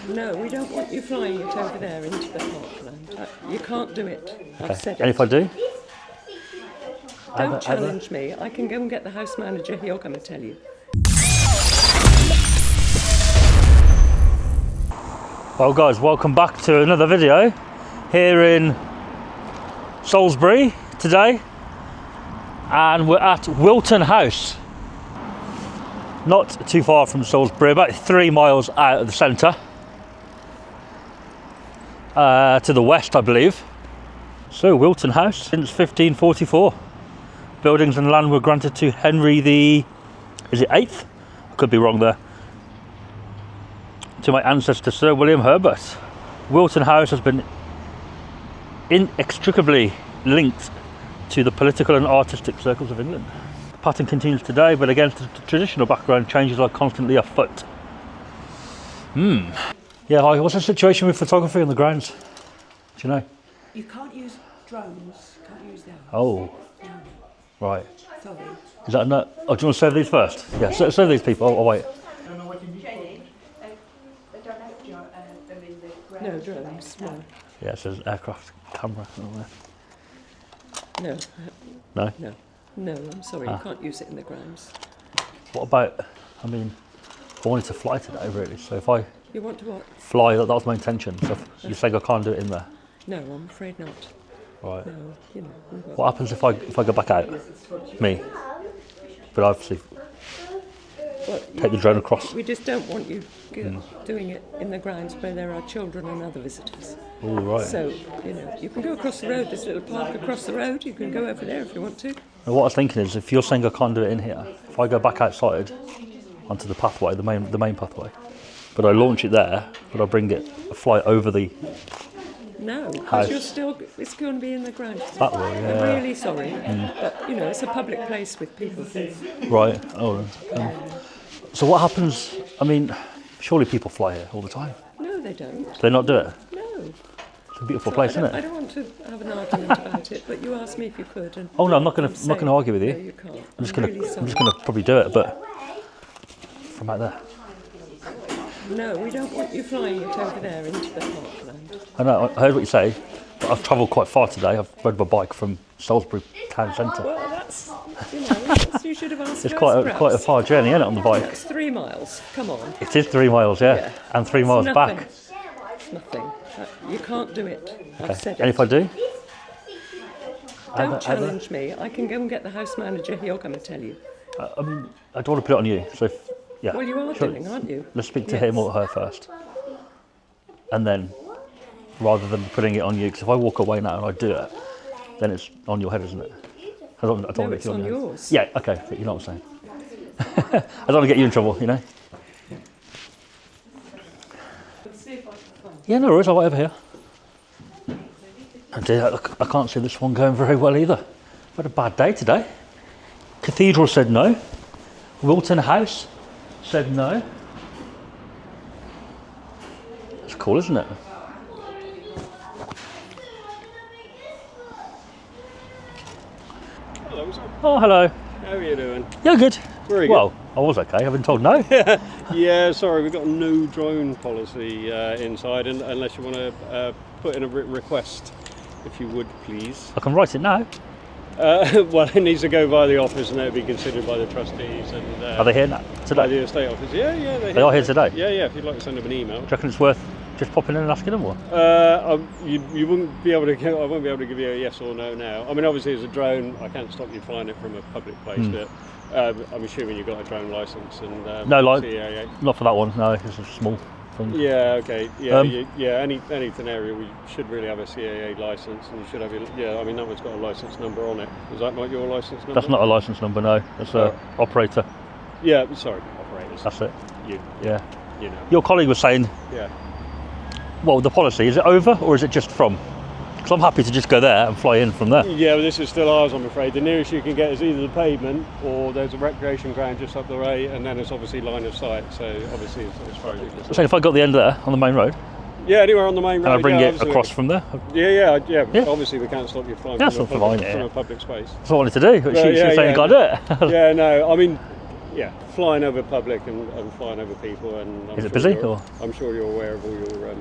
No, we don't want you flying it over there into the parkland. You can't do it. I've said And it. if I do? Don't challenge me. I can go and get the house manager. He'll come and tell you. Well guys, welcome back to another video here in Salisbury today, and we're at Wilton House, not too far from Salisbury, about 3 miles out of the centre, to the west I believe. So Wilton House, since 1544, buildings and land were granted to Henry the, is it 8th? I could be wrong there. To my ancestor Sir William Herbert. Wilton House has been inextricably linked to the political and artistic circles of England. The pattern continues today, but against the traditional background, changes are constantly afoot. Yeah, hi, what's the situation with photography on the grounds? Do you know? You can't use drones. Can't use them. Oh, right. Sorry. Is that no? Oh, do you want to save these first? Yeah, save these people. I'll wait. No drones. No. Yeah, it says aircraft camera. No. No? No. No. I'm sorry. You can't use it in the grounds. What about, I mean, I wanted to fly today really, so if I You want to what? fly, that was my intention. So if you're saying I can't do it in there. No, I'm afraid not. Right. No. You know. What happens if I go back out? Me. But obviously Well, take the drone across. we just don't want you doing it in the grounds where there are children and other visitors. Oh, right. So, you know, you can go across the road. There's a little park across the road. You can go over there if you want to. And what I was thinking is, if you're saying I can't do it in here, if I go back outside onto the pathway, the main pathway, but I launch it there, but I bring it, fly over the No, house. because it's going to be in the ground. That way, yeah. I'm really sorry, but you know, it's a public place with people who. Right. Oh. So what happens? I mean, surely people fly here all the time. No, they don't. Do they not do it? No. It's a beautiful place, isn't I it? don't want to have an argument about it, but you asked me if you could. And Oh no, I'm not going to argue with you. No, you can't. I'm just really going sorry. to probably do it, but from out there. No, we don't want you flying it over there into the parkland. I know. I heard what you say, but I've travelled quite far today. I've rode my bike from Salisbury town centre. Well, that's, you should have asked It's us, quite a perhaps. far journey, isn't it, on the bike? It's 3 miles. Come on. It is 3 miles, yeah, Yeah. and 3 miles Nothing. back. It's nothing. You can't do it. I've Okay. said And it. if I do, Don't challenge me. I can go and get the house manager. He'll come and tell you. I mean, I don't want to put it on you. So, yeah. Well, you are Sure. doing, aren't you? Let's speak to Yes. him or her first, and then, rather than putting it on you, because if I walk away now and I do it, then it's on your head, isn't it? I don't No, want it it's to be on your head. yours. Yeah. Okay. But you know what I'm saying. I don't want to get you in trouble, you know. Yeah, no worries. I'll wait over here. Oh dear, I can't see this one going very well either. I've had a bad day today. Cathedral said no. Wilton House said no. It's cool, isn't it? Hello, sir. Oh, hello. How are you doing? Yeah, good. Very good. Well, I was okay. I've been told no. Yeah, sorry, we've got a no drone policy inside, unless you want to put in a written request, if you would, please. I can write it now. Well, it needs to go via the office, and it'll be considered by the trustees and Are they here now? by Today? the estate office. Yeah, They are here today? Yeah, if you'd like to send them an email. Do you reckon it's worth just popping in and asking them what? You wouldn't be able to. I won't be able to give you a yes or no now. I mean, obviously, as a drone, I can't stop you flying it from a public place, but I'm assuming you've got a drone license and No, CAA. not for that one. No, it's a small thing. Yeah, okay. Yeah, Um, anything area we should really have a CAA license, and you should have I mean, that one's got a license number on it. Is that not your license number? That's not a license number, no. It's a operator. Yeah, sorry, operators. That's it. You Yeah. know. Your colleague was saying, Yeah. well, the policy, is it over or is it just from? Because I'm happy to just go there and fly in from there. Yeah, but this is still ours, I'm afraid. The nearest you can get is either the pavement or there's a recreation ground just up the way, and then it's obviously line of sight. So obviously, as far as you can see. So if I got the end there on the main road, Yeah, anywhere on the main road. and I bring yeah, it absolutely. across from there, Yeah. Yeah. Obviously, we can't stop you flying Yeah, from, that's fine, from yeah. a public space. that's what I wanted to do. But Well, she was saying, yeah. can't do it. Yeah, no, I mean, yeah, flying over public and flying over people. And Is it busy, or? I'm sure you're aware of all your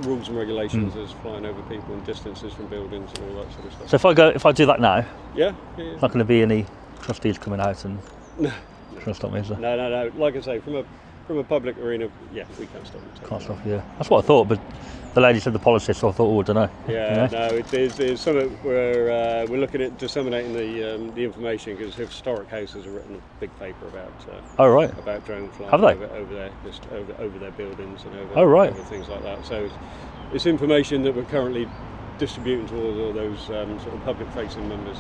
rules and regulations as flying over people and distances from buildings and all that sort of stuff. So if I do that now, Yeah. it's not going to be any trustees coming out and trying to stop me, is there? No. Like I say, from a public arena, yeah, we can't stop them. Can't stop, yeah. That's what I thought, but the lady said the policy, so I thought, oh, I don't know. Yeah, no, it's something we're looking at disseminating the information, because historic houses have written a big paper about about drone flying Have they? over their buildings and right. over things like that. So it's information that we're currently distributing towards all those sort of public-facing members,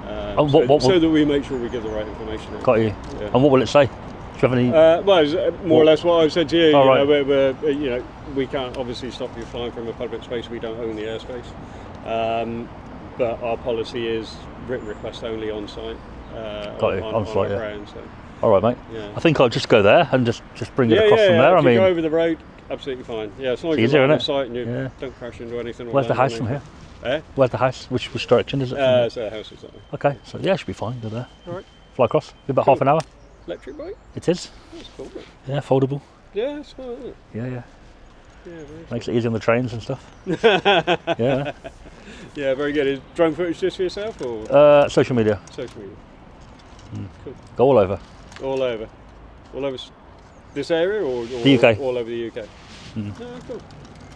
so that we make sure we give the right information. Got you. Yeah. And what will it say? Do you have any? Well, it's more or less what I've said to you. Oh, right. We're, we can't obviously stop you flying from a public space. We don't own the airspace, but our policy is written request only on site. On site, yeah. ground, so. All right, mate. Yeah. I think I'll just go there and just bring it across from there. If you go over the road, absolutely fine. Yeah, as long as easier, you're on isn't site and you don't crash into anything. Where's the house from here? Eh? Where's the house? Which direction is it? From it's a house exactly. Okay, so yeah, it should be fine. Go there. All right. Fly across. Be about half an hour. Electric bike? It is. That's cool, mate. Yeah, foldable. Yeah, it's fine, isn't it? Yeah. Yeah, very Makes it easy on the trains and stuff. Yeah. Yeah, very good. Is drone footage just for yourself or Social media. social media? Cool. Go all over. All over this area or The UK. all over the UK? Oh, cool.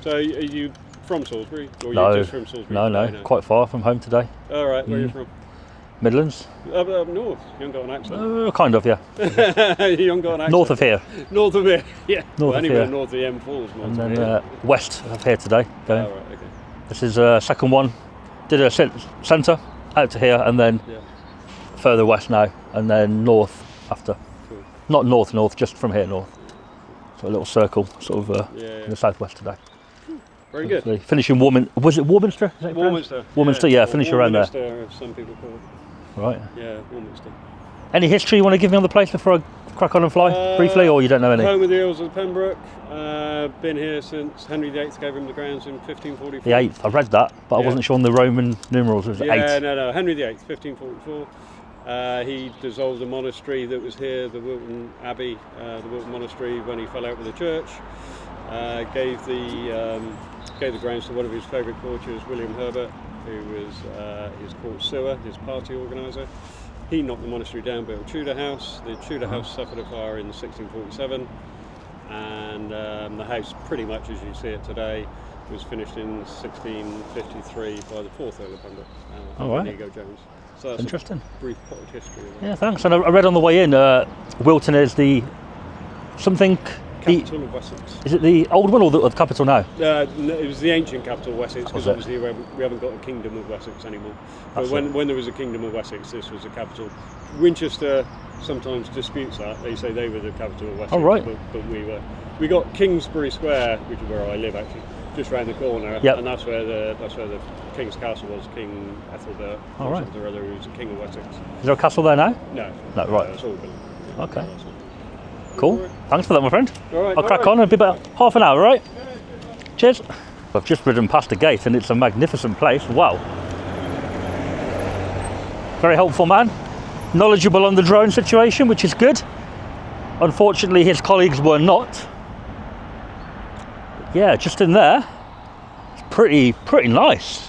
So are you from Salisbury? Or No. are you just from Salisbury? No. Quite far from home today. All right, where are you from? Midlands. Up north. You haven't got an accent. Kind of, yeah. You haven't got an accent. North of here. North of here, yeah. North of anywhere here. north of the M4 is And north of then here. west of here today. Going. Oh, right, okay. This is second one. Did a centre out to here and then Yeah. further west now and then north after. Cool. Not north, just from here north. So a little circle sort of in the southwest today. Very good. So finish in was it Warminster? Is that Warminster. Warminster, yeah, finish around there. Warminster, as some people call it. Right. Yeah, Warminster. Any history you want to give me on the place before I crack on and fly briefly, or you don't know any? Home of the Earls of Pembroke. Been here since Henry VIII gave him the grounds in 1544. The 8th, I read that, but I wasn't sure on the Roman numerals. It was the 8th. No. Henry VIII, 1544. He dissolved the monastery that was here, the Wilton Abbey, the Wilton Monastery, when he fell out with the church. Gave the grounds to one of his favourite courtiers, William Herbert, who was his court sewer, his party organiser. He knocked the monastery down, built a Tudor house. The Tudor house suffered a fire in 1647, and the house, pretty much as you see it today, was finished in 1653 by the 4th Earl of Pembroke, Inigo Jones. So that's interesting. A brief potted history of that. Yeah, thanks. And I read on the way in, Wilton is the something. Capital of Wessex. Is it the old one or the capital now? No, it was the ancient capital of Wessex, because it? obviously we haven't got a kingdom of Wessex anymore. But when there was a kingdom of Wessex, this was the capital. Winchester sometimes disputes that. They say they were the capital of Wessex. Oh, right. But we were. We got Kingsbury Square, which is where I live actually, just round the corner. Yep. And that's where the King's Castle was. King Ethelbert, Oh, right. or other, who was the King of Wessex. Is there a castle there now? No. No, right. It's all built. Okay. That's all. Cool. Thanks for that, my friend. All right, I'll crack on. It'll be about half an hour, right? Cheers. I've just ridden past the gate and it's a magnificent place. Wow. Very helpful man. Knowledgeable on the drone situation, which is good. Unfortunately, his colleagues were not. Yeah, just in there. It's pretty nice.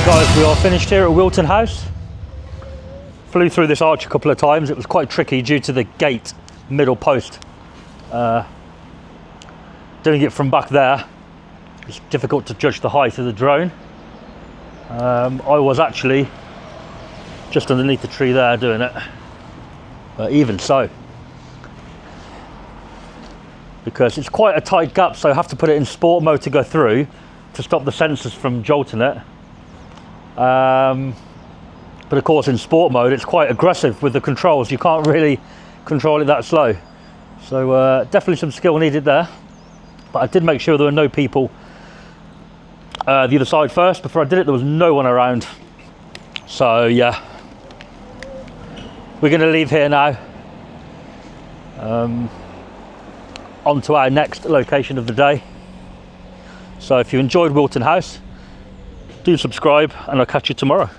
guys, we are finished here at Wilton House. Flew through this arch a couple of times. It was quite tricky due to the gate middle post. Doing it from back there, it's difficult to judge the height of the drone. I was actually just underneath the tree there doing it, but even so, because it's quite a tight gap, so I have to put it in sport mode to go through to stop the sensors from jolting it. But of course in sport mode it's quite aggressive with the controls. You can't really control it that slow, so definitely some skill needed there. But I did make sure there were no people the other side first. Before I did it, there was no one around. So yeah, we're going to leave here now, on to our next location of the day. So if you enjoyed Wilton House, do subscribe and I'll catch you tomorrow.